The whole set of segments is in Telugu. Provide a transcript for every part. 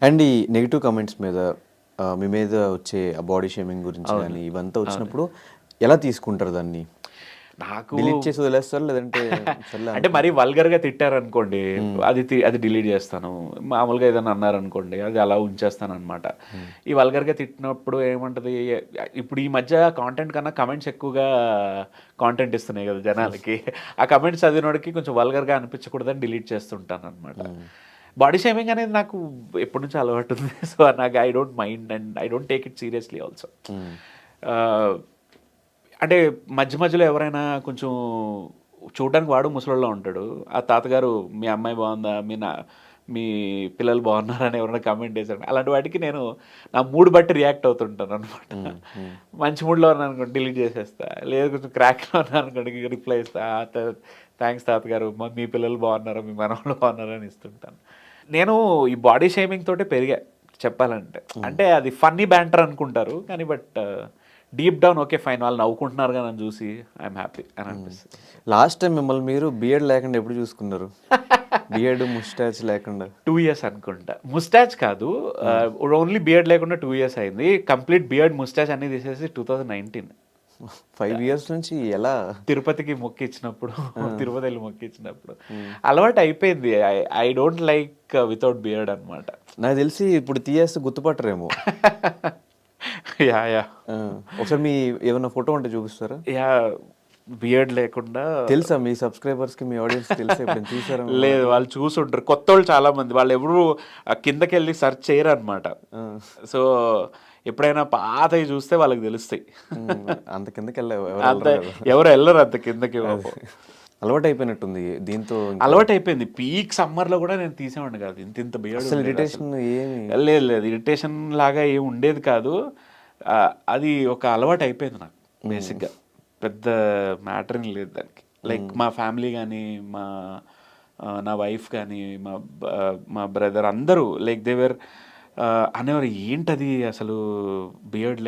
అండ్ ఈ నెగిటివ్ కామెంట్స్ మీద మీ మీద వచ్చే ఆ బాడీ షేమింగ్ గురించి అవును. కానీ ఇవంతా అవును. వచ్చినప్పుడు ఎలా తీసుకుంటారు దాన్ని? నాకు డిలీట్ చేసి వదిలేస్తారా? లేదంటే సర్లే అంటే మరీ అనుకుంటారా? వల్గర్‌గా తిట్టారనుకోండి, హ్మ్. అది డిలీట్ జేస్తాను. మామూలుగా ఏదైనా అన్నారనుకోండి, అది అలా ఉంచేస్తాననమాట. హ్మ్. ఈ వల్గర్‌గా తిట్టినప్పుడు ఏముంటది, ఇప్పుడు ఈ మధ్య కాంటెంట్ కన్నా కమెంట్స్ ఎక్కువగా కాంటెంట్ ఇస్తున్నాయి గదా జనాలకి. ఆ కమెంట్స్ చదివినోడికి కొంచెం వల్గర్‌గా అనిపించకూడదని డిలీట్ చేస్తుంటాననమాట. హ్మ్. బాడీ షేమింగ్ అనేది నాకు ఎప్పటినుంచో అలవాటుంది. సో, నాకు I don't mind and I don't take it seriously also. హ్మ్. ఆహ్, అంటే మధ్య మధ్యలో ఎవరైనా కొంచెం చూడడానికి వాడు ముసలోడులా ఉంటాడు. ఆ తాతగారు మీ అమ్మాయి బాగుందా? మీ పిల్లలు బాగున్నారా? అని ఎవరైనా కామెంట్ చేశారు. అలాంటి వాటికి నేను నా మూడ్ బట్టి రియాక్ట్ అవుతుంటాననమాట. హ్మ్. హ్మ్. మంచి మూడ్‌లో ఉన్నాననుకోండి డిలీట్ చేసేస్తా. లేదు కొంచెం క్రాక్‌లో ఉన్నాననుకోండి రిప్లై ఇస్తా. థాంక్స్ తాతగారు. మీ పిల్లలు బాగున్నారా? మీ మనవళ్ళు బాగున్నారా? అని ఇస్తుంటాను. నేను ఈ బాడీ షేమింగ్ తోటే పెరిగా చెప్పాలంటే. హ్మ్. అంటే అది ఫన్నీ బ్యాంటర్ అనుకుంటారు. కానీ డీప్ డౌన్ ఓకే ఫైన్ వాళ్ళు నవ్వుకుంటున్నారుగా నన్ను చూసి ఐఎమ్ హ్యాపీ అని హ్మ్. అనిపిస్తుంది. లాస్ట్ టైం మిమ్మల్ని మీరు బియర్డ్ లేకుండా ఎప్పుడు చూసుకున్నారు? బియర్డ్, ముస్టాచ్ లేకుండా? 2 ఇయర్స్ అనుకుంటా. ముస్టాచ్ కాదు. హ్మ్. ఓన్లీ బియర్డ్ లేకుండా 2 ఇయర్స్ అయింది. కంప్లీట్ బియర్డ్, ముస్టాచ్ అన్నీ తీసేసి 2019 5 ఇయర్స్ నుంచి ఎలా? తిరుపతికి మొక్కిచ్చినప్పుడు ఆ! తిరుపతి ఎళ్లి మొక్కిచ్చినప్పుడు. హ్మ్. అలవాటు అయిపోయింది. I I don't like without beard అనమాట. నాకు తెలిసి ఇప్పుడు తీయేస్తే గుర్తుపట్టరేమో. యాహ్! ఆ! ఒకసారి మీ ఏమన్నా ఫోటో ఉంటే చూపిస్తారా? యాహ్! బియర్డ్ లేకుండా తెలుసా మీ సబ్స్క్రైబర్స్‌కి, మీ ఆడియన్స్‌కి తెలుసా? ఎప్పుడైనా చూసారా మిమ్మల్ని లేదు. అట్లా? వాళ్ళు చూసుంటరు. కొత్తోళ్ళు చాలా మంది. వాళ్ళెవరు కిందకెళ్ళి సెర్చ్ చేయరనమాట. ఆ! సో, ఎప్పుడైనా పాతయి చూస్తే వాళ్ళకి తెలుస్తాయి. హ్మ్. అంత కిందకెళ్ళ ఎవరు అంత ఎళ్ళరు గదా! ఎవరు ఎళ్ళరు అంత కిందకి అదే. పాపం. అలవాటయిపోయినట్టుంది. దీంతో ఇంకా అలవాటయిపోయింది. పీక్ సమ్మర్‌లో గూడా నేను తీసేవాడిని కాదు. ఇంతింత బియర్డ్ అస్సలు ఉండేదసలు. ఇరిటేషన్ ఏమి లేదు. ఇరిటేషన్ లాగా ఏమి ఉండేది కాదు. అది ఒక అలవాటయిపోయింది నాకు హ్మ్. బేసిక్‌గా. పెద్ద మ్యాటర్ ఏం లేదు దానికి. లైక్ హ్మ్. మా ఫ్యామిలీ గానీ, మా నా వైఫ్ గానీ, మా బ్రదర్ అందరూ లైక్ దే వర్ అనేవారు ఏంటది అసలు బియర్డ్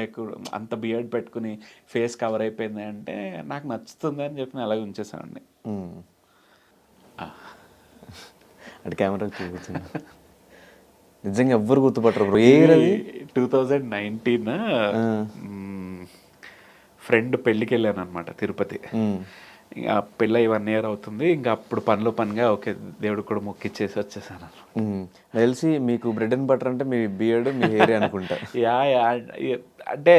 అంత బియర్డ్ పెట్టుకొని ఫేస్ కవర్ అయిపోయింది అంటే, నాకు నచ్చుతుంది అని చెప్పి నేను అలాగే ఉంచేసానండి. హ్మ్. ఆ! అటు కెమెరాకి చూపించండి. నిజంగా ఎవ్వరు గుర్తుపట్టరు బ్రో. ఏ ఇది ఇయర్ అది? 2019 ఆ! హ్మ్. ఫ్రెండ్ పెళ్ళికెళ్ళాననమాట తిరుపతి. హ్మ్. ఇగ పెళ్ళయి 1 ఇయర్ అవుతుంది. ఇంక అప్పుడు పనిలో పనిగా ఓకే. దేవుడికి కూడా మొక్కిచ్చేసి వచ్చేసాననమాట. హ్మ్. నాకు తెలిసి మీకు బ్రెడ్ అండ్ బటర్ అంటే మీ బియర్డ్, మీ హెయిరే అనుకుంటా. యాహ్! అంటే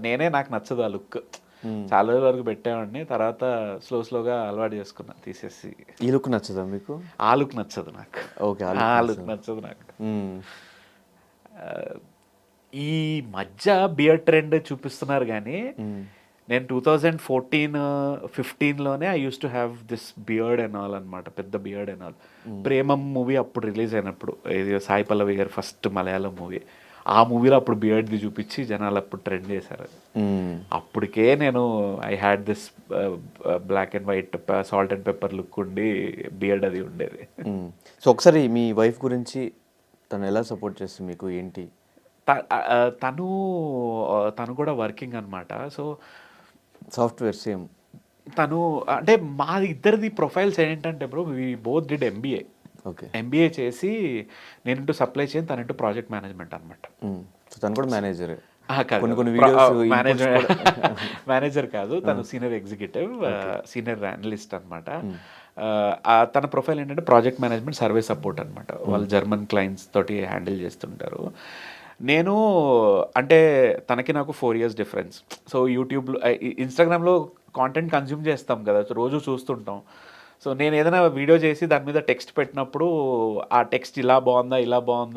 నేనే నాకు నచ్చదు ఆ లుక్. హ్మ్. చాలా రోజుల వరకు పెట్టేవాడిని. తర్వాత స్లోగా అలవాటు చేసుకున్నా తీసేసి. ఈ లుక్ నచ్చదా మీకు? ఆ లుక్ నచ్చదు నాకు. ఓకే. ఆ ఆ లుక్ లుక్ నచ్చదు. నచ్చదు నాకు. హ్మ్. ఆహ్, ఈ మధ్య బియర్డ్ ట్రెండ్ చూపిస్తున్నారు గానీ, హ్మ్. నేను 2014, 15లోనే I used to have this beard and all అనమాట. పెద్ద బియర్డ్ అండ్ ఆల్. హ్మ్. 'ప్రేమం' మూవీ అప్పుడు రిలీజ్ అయినప్పుడు. ఇది సాయి పల్లవి గారి ఫస్ట్ మలయాళం మూవీ. ఆ మూవీలో అప్పుడు బియర్డ్‌ది చూపిచ్చి జనాలు అప్పుడు ట్రెండ్ చేశారు. హ్మ్. అప్పటికే నేను I had this black and white salt and pepper look ఉండి బియర్డ్ అది ఉండేది. హ్మ్. సో, ఒకసారి మీ వైఫ్ గురించి తను ఎలా సపోర్ట్ చేస్తుంది మీకు? ఏంటి? త తను తను కూడా వర్కింగ్ అనమాట. So, software same. తను అంటే మాది ఇద్దరిది ప్రొఫైల్స్ ఏంటంటే bro we both did MBA. Okay. MBA చేసి నేను సప్లై చైన్, తను ప్రాజెక్ట్ మేనేజ్మెంట్ అనమాట. హ్మ్. సో, తను కూడా మేనేజరే. కాదు కొన్ని కాదు. కొన్ని వీడియోస్ ఇన్‌పుట్స్ మేనేజర్ కూడా మేనేజర్ కాదు. ఆ! తను senior executive, okay. Senior analyst అనమాట. హ్మ్. తన ప్రొఫైల్ ఏంటంటే ప్రాజెక్ట్ మేనేజ్మెంట్, సర్వే సపోర్ట్ అనమాట. హ్మ్. వాళ్ళు జర్మన్ క్లయింట్స్ తోటి హ్యాండిల్ చేస్తుంటారు. నేను అంటే తనకి నాకు 4 ఇయర్స్ డిఫరెన్స్. సో, యూట్యూబ్‌లో ఇన్‌స్టాగ్రామ్‌లో కాంటెంట్ కన్జ్యూమ్ చేస్తాం కదా! రోజు చూస్తుంటాం. సో, నేనేదైనా వీడియో చేసి దాని మీద టెక్స్ట్ పెట్టినప్పుడు, ఆ టెక్స్ట్ ఇలా బావుందా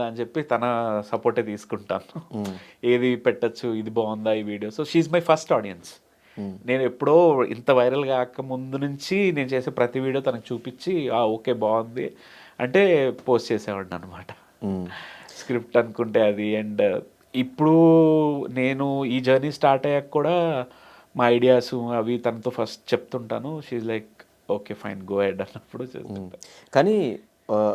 అని చెప్పి తన సపోర్టే తీసుకుంటాను. హ్మ్. ఏది పెట్టొచ్చు, ఇది బావుందా ఈ video. So, she is my first audience. హ్మ్. నేనెప్పుడో ఇంత వైరల్ గాక ముందు నుంచి నేను చేసే ప్రతి వీడియో తనకు చూపిచ్చి, ఆ! ఓకే. బావుంది అంటే పోస్ట్ చేసేవాడిననమాట. హ్మ్. స్క్రిప్ట్ అనుకుంటే అది. ఇప్పుడు నేను ఈ జర్నీ స్టార్ట్ అయ్యాక కూడా మా ఐడియాసు అవి తనతో ఫస్ట్ చెప్తుంటాను. She is like okay. Fine. Go ahead అన్నప్పుడు హ్మ్. చేస్తుంటా. కానీ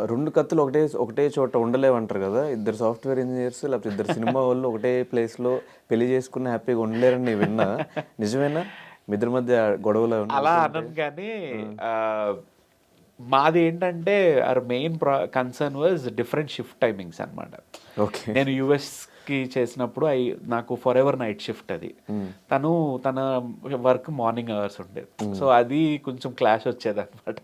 2 కత్తులు ఒకటే ఒకటే చోట ఉండలేవంటారు గదా! ఇద్దరు సాఫ్ట్‌వేర్ ఇంజినీర్స్ లేకపోతే ఇద్దరు సినిమా వోళ్ళు ఒకటే ప్లేస్‌లో పెళ్లి చేసుకుని హ్యాపీగా ఉండలేరని నేను విన్నా. నిజమేనా? మీ ఇద్దరి మధ్య గొడవలు ఏమన్నా అలా అవుతూ ఉంటాయా? అనను గానీ ఆ! ఆహ్, మాది ఏంటంటే our main concern was different shift timings అనమాట. ఓకే. నేను యూఎస్కి చేసినప్పుడు నాకు ఫర్ ఎవర్ నైట్ షిఫ్ట్ అది. తన వర్క్ మార్నింగ్ అవర్స్ ఉండేది. సో అది కొంచెం క్లాష్ వచ్చేది అనమాట.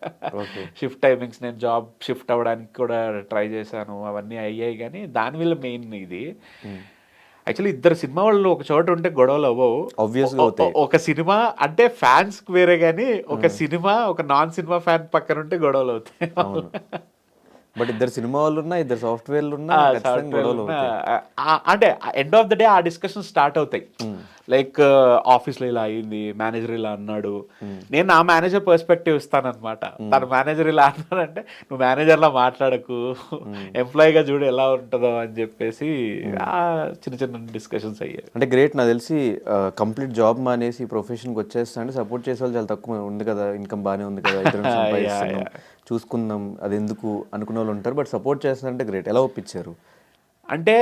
షిఫ్ట్ టైమింగ్స్ నేను జాబ్ షిఫ్ట్ అవ్వడానికి కూడా ట్రై చేశాను, అవన్నీ అయ్యాయి. కానీ దానివల్ల మెయిన్ ఇది యాక్చువల్లీ ఇద్దరు సినిమా వాళ్ళు ఒక చోట ఉంటే గొడవలు అవ్వవు. ఆబ్వియస్గా అవుతాయి. ఒక సినిమా అంటే ఫ్యాన్స్ వేరే, కానీ ఒక సినిమా ఒక నాన్ సినిమా ఫ్యాన్ పక్కన ఉంటే గొడవలు అవుతాయి. బట్ ఇద్దరు సినిమా వాళ్ళు ఉన్నా, ఇద్దరు సాఫ్ట్వేర్లు ఉన్నా ఖచ్చితంగా గొడవలు అవుతాయి. అంటే ఎండ్ ఆఫ్ ద డే ఆ డిస్కషన్ స్టార్ట్ అవుతాయి. లైక్ ఆఫీస్లో ఇలా అయింది, మేనేజర్ ఇలా అన్నాడు. నేను నా మేనేజర్ పర్స్పెక్టివ్ ఇస్తానన్నమాట. తన మేనేజర్ ఇలా అన్నాడంటే నువ్వు మేనేజర్లా మాట్లాడకు, ఎంప్లాయీగా చూడు ఎలా ఉంటుందో అని చెప్పేసి చిన్న చిన్న డిస్కషన్స్ అయ్యాయి. అంటే గ్రేట్. నాకు తెలిసి కంప్లీట్ జాబ్ మానేసి ప్రొఫెషన్కి వచ్చేస్తా అంటే సపోర్ట్ చేసే వాళ్ళు చాలా తక్కువ ఉంది కదా, ఇన్కమ్ బాగానే ఉంది కదా, ఇద్దరం సంపాదిస్తున్నాం, చూసుకుందాం, అది ఎందుకు అనుకునే వాళ్ళు ఉంటారు. బట్ సపోర్ట్ చేస్తారంటే గ్రేట్. ఎలా ఒప్పించారు? అంటే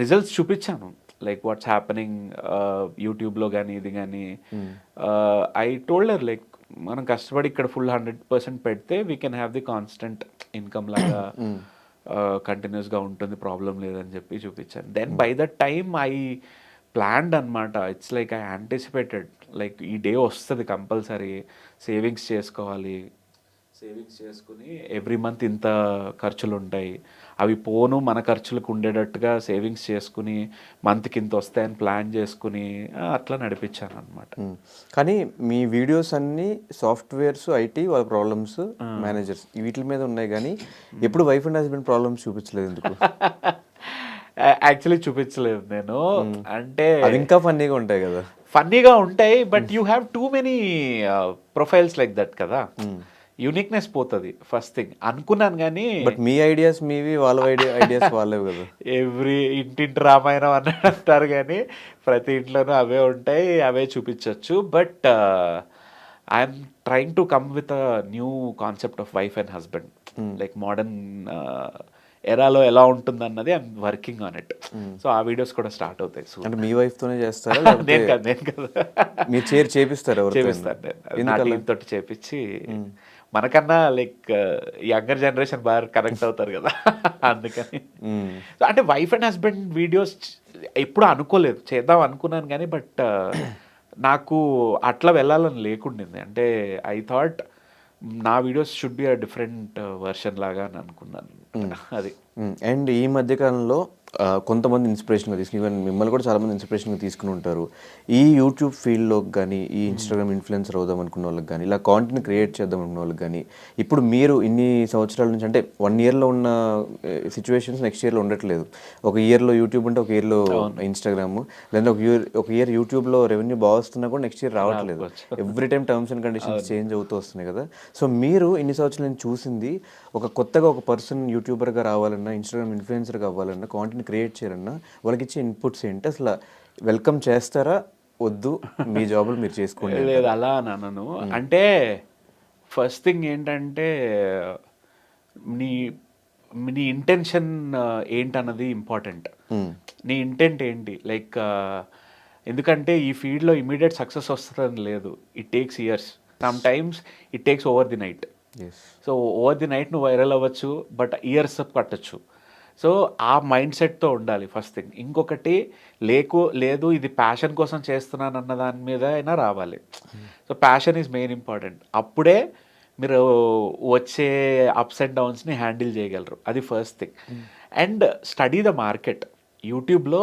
రిజల్ట్స్ చూపించాను, లైక్ వాట్స్ హ్యాపెనింగ్ యూట్యూబ్లో కానీ ఇది కానీ. ఐ టోల్డర్ లైక్ మనం కష్టపడి ఇక్కడ ఫుల్ 100% పెడితే we can have the constant income లాగా కంటిన్యూస్గా ఉంటుంది, ప్రాబ్లం లేదని చెప్పి చూపించాను. Then by the time I planned అనమాట. It's like I anticipated, like ఈ డే వస్తుంది కంపల్సరీ, సేవింగ్స్ చేసుకోవాలి, సేవింగ్స్ చేసుకుని ఎవ్రీ మంత్ ఇంత ఖర్చులు ఉంటాయి, అవి పోను మన ఖర్చులకు ఉండేటట్టుగా సేవింగ్స్ చేసుకుని మంత్కి ఇంత వస్తాయని ప్లాన్ చేసుకుని అట్లా నడిపించాను అనమాట. కానీ మీ వీడియోస్ అన్నీ సాఫ్ట్వేర్స్, ఐటీ వాళ్ళ ప్రాబ్లమ్స్, మేనేజర్స్ వీటి మీద ఉన్నాయి, కానీ ఎప్పుడు వైఫ్ అండ్ హస్బెండ్ ప్రాబ్లమ్స్ చూపించలేదు ఎందుకు? యాక్చువల్లీ చూపించలేదు నేను. అంటే అవి ఇంకా ఫన్నీగా ఉంటాయి కదా. ఫన్నీగా ఉంటాయి, but you have too many profiles like that కదా, యూనిక్నెస్ పోతుంది ఫస్ట్ థింగ్ అనుకున్నాను. కానీ బట్ మీ ఐడియాస్ మీవి, వాళ్ళ ఐడియాస్ వాళ్ళేవి కదా. ఎవ్రీ ఇంటింటి రామాయణం అన్నట్టు అంటారు, కానీ ప్రతి ఇంట్లోనూ అవే ఉంటాయి, అవే చూపించవచ్చు. But I'm trying to come with a new concept of wife and husband, like modern ఎరాలో ఎలా ఉంటుంది అన్నది I'm working on it. So ఆ వీడియోస్ కూడా స్టార్ట్ అవుతాయి. అంటే మీ వైఫ్ తోనే చేస్తారా? నేను కదా మీరు చేపిస్తారు? చేపిస్తాను నా టీమ్ తోటి చేపించి. మనకన్నా లైక్ యంగర్ జనరేషన్ బాగా కనెక్ట్ అవుతారు కదా, అందుకని. అంటే వైఫ్ అండ్ హస్బెండ్ వీడియోస్ ఎప్పుడు అనుకోలేదు, చేద్దాం అనుకున్నాను కానీ, బట్ నాకు అట్లా వెళ్ళాలని లేకుండింది. అంటే ఐ థాట్ నా videos should be a different version లాగా అని అనుకున్నాను అది. అండ్ ఈ మధ్యకాలంలో కొంతమంది ఇన్స్పిరేషన్గా తీసుకుని, ఈవెన్ మిమ్మల్ని కూడా చాలామంది ఇన్స్పిరేషన్గా తీసుకుని ఉంటారు. ఈ యూట్యూబ్ ఫీల్డ్లోకి కానీ, ఈ ఇన్స్టాగ్రామ్ ఇన్ఫ్లుయెన్సర్ అవుదాం అనుకున్న వాళ్ళకి కానీ, ఇలా కాంటెంట్ క్రియేట్ చేద్దాం అనుకున్న వాళ్ళకి కానీ, ఇప్పుడు మీరు ఇన్ని సంవత్సరాల నుంచి, అంటే 1 ఇయర్లో ఉన్న సిచ్యువేషన్స్ నెక్స్ట్ ఇయర్లో ఉండట్లేదు. ఒక ఇయర్లో యూట్యూబ్ అంటే ఒక ఇయర్లో ఇన్స్టాగ్రామ్, లేదా ఒక ఇయర్ యూట్యూబ్లో రెవెన్యూ బాగా వస్తున్నా కూడా నెక్స్ట్ ఇయర్ రావట్లేదు. Every time terms and conditions change అవుతూ వస్తున్నాయి కదా. సో మీరు ఇన్ని సంవత్సరాలు నేను చూసింది, కొత్తగా ఒక పర్సన్ యూట్యూబర్గా రావాలన్నా, ఇన్స్టాగ్రామ్ ఇన్ఫ్లుయెన్సర్గా అవ్వాలన్నా, కాంటెంట్ క్రియేట్ చేయాలన్నా వాళ్ళకి ఇచ్చే ఇన్పుట్స్ ఏంటి? అసలు వెల్కమ్ చేస్తారా, వద్దు మీ జాబులు మీరు చేసుకోండి? లేదు అలా నన్ను అంటే ఫస్ట్ థింగ్ ఏంటంటే నీ నీ ఇంటెన్షన్ ఏంటన్నది ఇంపార్టెంట్. నీ ఇంటెంట్ ఏంటి, లైక్ ఎందుకంటే ఈ ఫీల్డ్లో ఇమీడియట్ సక్సెస్ వస్తుందని లేదు. It takes years, some times it takes over the night. So over the night నువ్వు వైరల్ అవ్వచ్చు, బట్ ఇయర్స్ పట్టచ్చు. సో ఆ మైండ్ సెట్తో ఉండాలి ఫస్ట్ థింగ్. ఇంకొకటి లేదు ఇది ప్యాషన్ కోసం చేస్తున్నాను అన్న దాని మీద అయినా రావాలి. So passion is main important. అప్పుడే మీరు వచ్చే అప్స్ అండ్ డౌన్స్ని హ్యాండిల్ చేయగలరు, అది first thing. And study the market. యూట్యూబ్లో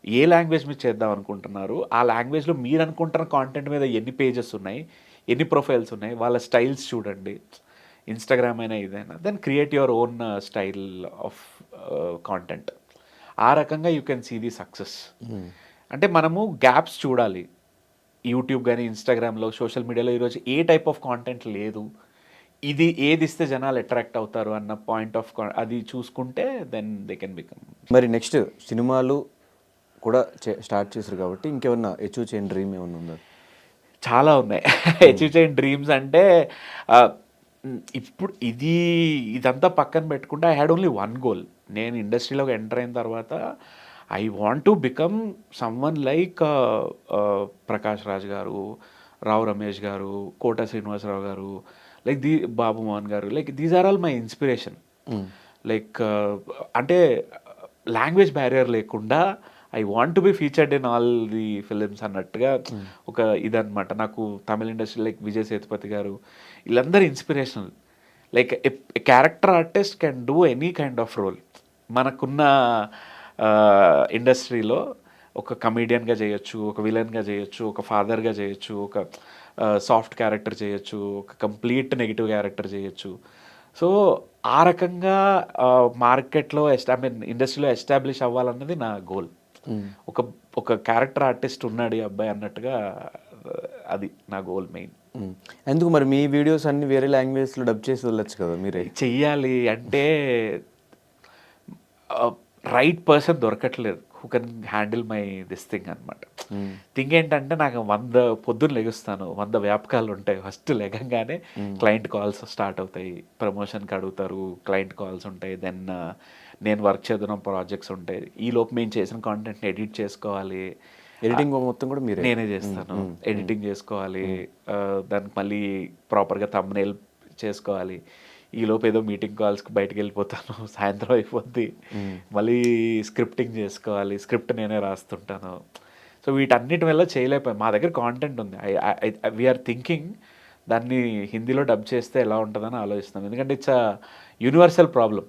ఏ లాంగ్వేజ్ మీద చేద్దాం అనుకుంటున్నారు, ఆ లాంగ్వేజ్లో మీరు అనుకుంటున్న కాంటెంట్ మీద ఎన్ని పేజెస్ ఉన్నాయి, ఎన్ని ప్రొఫైల్స్ ఉన్నాయి, వాళ్ళ స్టైల్స్ చూడండి. ఇన్స్టాగ్రామ్ అయినా ఇదైనా, then create your own style of content. ఆ రకంగా you can see the success. అంటే మనము గ్యాప్స్ చూడాలి. యూట్యూబ్ కానీ ఇన్స్టాగ్రామ్లో, సోషల్ మీడియాలో ఈరోజు ఏ టైప్ ఆఫ్ కాంటెంట్ లేదు, ఇది ఏది ఇస్తే జనాలు అట్రాక్ట్ అవుతారు అన్న పాయింట్ ఆఫ్ అది చూసుకుంటే దెన్ దే కెన్ బికమ్. మరి నెక్స్ట్ సినిమాలు కూడా స్టార్ట్ చేశారు కాబట్టి ఇంకేమన్నా అచీవ్ చేయని డ్రీమ్ ఏమన్నా ఉందా? చాలా ఉన్నాయి అచీవ్ చేయని డ్రీమ్స్. అంటే ఇప్పుడు ఇదంతా పక్కన పెట్టుకుంటే I had only one goal. నేను ఇండస్ట్రీలోకి ఎంటర్ అయిన తర్వాత I want to become someone like Prakash Raj గారు, రావు రమేష్ గారు, కోట శ్రీనివాసరావు గారు, like Babu Mohan garu, like these are all my inspiration. Like అంటే లాంగ్వేజ్ బ్యారియర్ లేకుండా I want to be featured in all the films అన్నట్టుగా ఒక ఇదన్నమాట. నాకు తమిళ ఇండస్ట్రీ లైక్ విజయ్ సేతుపతి గారు వీళ్ళందరూ inspirational. Like a character artist can do any kind of role. మనకున్న ఇండస్ట్రీలో ఒక కమీడియన్గా చేయొచ్చు, ఒక విలన్గా చేయొచ్చు, ఒక ఫాదర్గా చేయొచ్చు, ఒక సాఫ్ట్ క్యారెక్టర్ చేయొచ్చు, ఒక కంప్లీట్ నెగిటివ్ క్యారెక్టర్ చేయొచ్చు. సో ఆ రకంగా మార్కెట్లో ఐ మీన్ ఇండస్ట్రీలో ఎస్టాబ్లిష్ అవ్వాలన్నది నా గోల్. ఒక ఒక క్యారెక్టర్ ఆర్టిస్ట్ ఉన్నాడు ఈ అబ్బాయి అన్నట్టుగా, అది నా గోల్ మెయిన్. ఎందుకు మరి మీ వీడియోస్ అన్ని వేరే లాంగ్వేజ్లో డబ్ చేసి వెళ్ళొచ్చు కదా మీరే? చెయ్యాలి అంటే రైట్ పర్సన్ దొరకట్లేదు who can handle my this thing అనమాట. థింగ్ ఏంటంటే నాకు పొద్దున్న లెగుస్తాను, 100 వ్యాపకాలు ఉంటాయి. ఫస్ట్ లెగంగానే క్లయింట్ కాల్స్ స్టార్ట్ అవుతాయి, ప్రమోషన్కి అడుగుతారు, క్లయింట్ కాల్స్ ఉంటాయి, దెన్ నేను వర్క్ చేద్దాం ప్రాజెక్ట్స్ ఉంటాయి. ఈ లోపు మేము చేసిన కాంటెంట్ని ఎడిట్ చేసుకోవాలి, ఎడిటింగ్ మొత్తం కూడా మీరే? నేనే చేస్తాను. ఎడిటింగ్ చేసుకోవాలి, దానికి మళ్ళీ ప్రాపర్గా థంబ్నెయిల్ చేసుకోవాలి. ఈలోపు ఏదో మీటింగ్ కాల్స్కి బయటకు వెళ్ళిపోతాను, సాయంత్రం అయిపోద్ది. మళ్ళీ స్క్రిప్టింగ్ చేసుకోవాలి, స్క్రిప్ట్ నేనే రాస్తుంటాను. సో వీటన్నిటి వల్ల చేయలేకపోయాం. మా దగ్గర కాంటెంట్ ఉంది, వీఆర్ థింకింగ్ దాన్ని హిందీలో డబ్ చేస్తే ఎలా ఉంటుందని ఆలోచిస్తాం. ఎందుకంటే ఇట్స్ అ యూనివర్సల్ ప్రాబ్లం.